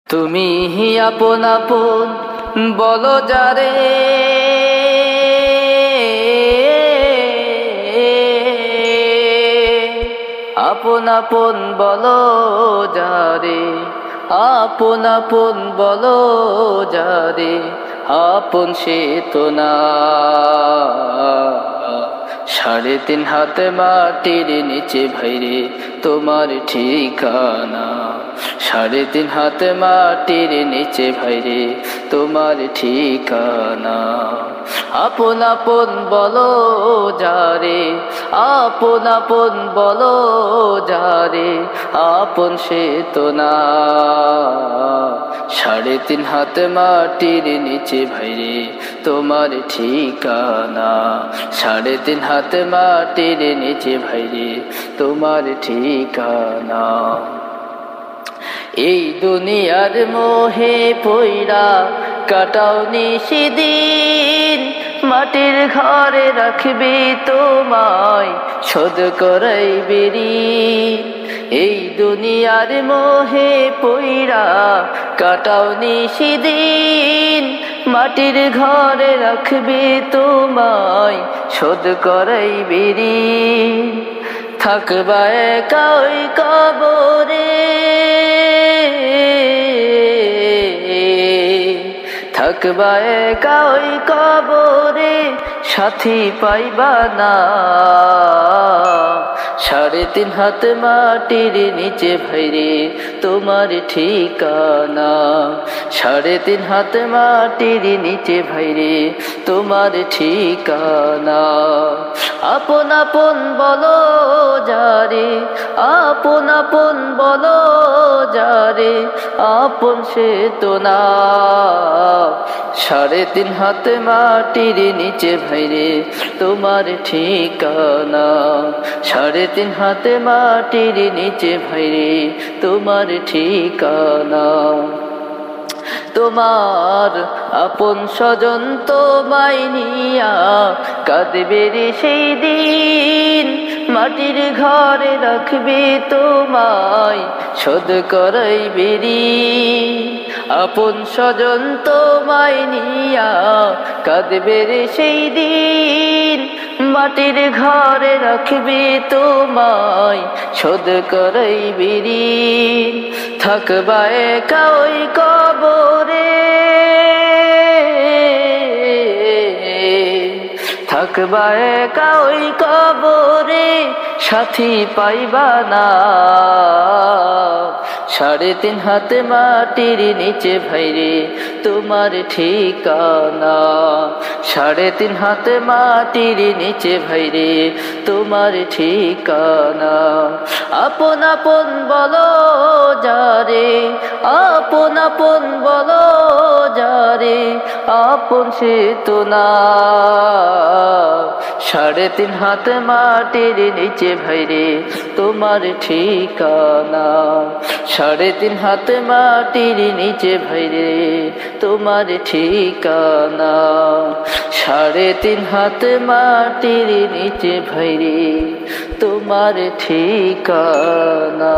তুমি হি আপন আপন বলো যারে, আপন আপন বলো যারে, আপন আপন বলো যারে, আপন সে তো না। 3.5 হাত মাটির নিচে ভাইরে তোমার ঠিকানা। 3.5 হাত মাটির নিচে ভাইরে তোমার ঠিকানা। আপন আপন বলো যারে, আপন আপন বলো যারে, আপন সে তো না। 3.5 হাত মাটির নিচে ভাইরে তোমার ঠিকানা। 3.5 হাত মাটির নিচে ভাইরে তোমার ঠিকানা। এই দুনিয়ার মোহে পইড়া কাটাও নিশিদিন, মাটির ঘরে রাখবে তোমায় শোধ করাইবে ঋণ। এই দুনিয়ার মোহে পইড়া কাটাও নিশিদিন, মাটির ঘরে রাখবে তোমায় শোধ করাইবে ঋণ। থাকবা একা ওই কবরে, থাকবা একা ওই কবরে, সাথী পাইবা না। 3.5 হাত মাটির নিচে ভাইরে তোমার ঠিকানা। 3.5 হাত মাটির নিচে ভাইরে তোমার ঠিকানা। আপন আপন বলো যারে, আপন আপন বলো যারে, আপন সে তো না। 3.5 হাত মাটির নিচে ভাইরে তোমার ঠিকানা। 3.5 হাত মাটির নিচে ভাইরে তোমার ঠিকানা। তোমার আপন স্বজন তোমায় নিয়া কাঁদবে রে সেই দিন, মাটির ঘরে রাখবে তোমায় শোধ করাইবে ঋণ। আপন স্বজন তোমায় নিয়া কাঁদবে রে সেই দিন, মাটির ঘরে রাখবে তোমায় শোধ করাইবে ঋণ। থাকবা একা ওই কবরে, থাকবা একা ওই কবরে, সাথী পাইবা না। 3.5 হাত মাটির নিচে ভাইরে তোমার ঠিকানা। 3.5 হাত মাটির নিচে ভাইরে তোমার ঠিকানা। আপন আপন বলো যারে, আপন আপন বলো যারে, আপন সে তো না। 3.5 হাত মাটির নিচে ভাইরে তোমার ঠিকানা। 3.5 হাত মাটির নিচে ভাইরে তোমার ঠিকানা। 3.5 হাত মাটির নিচে ভাইরে তোমার ঠিকানা।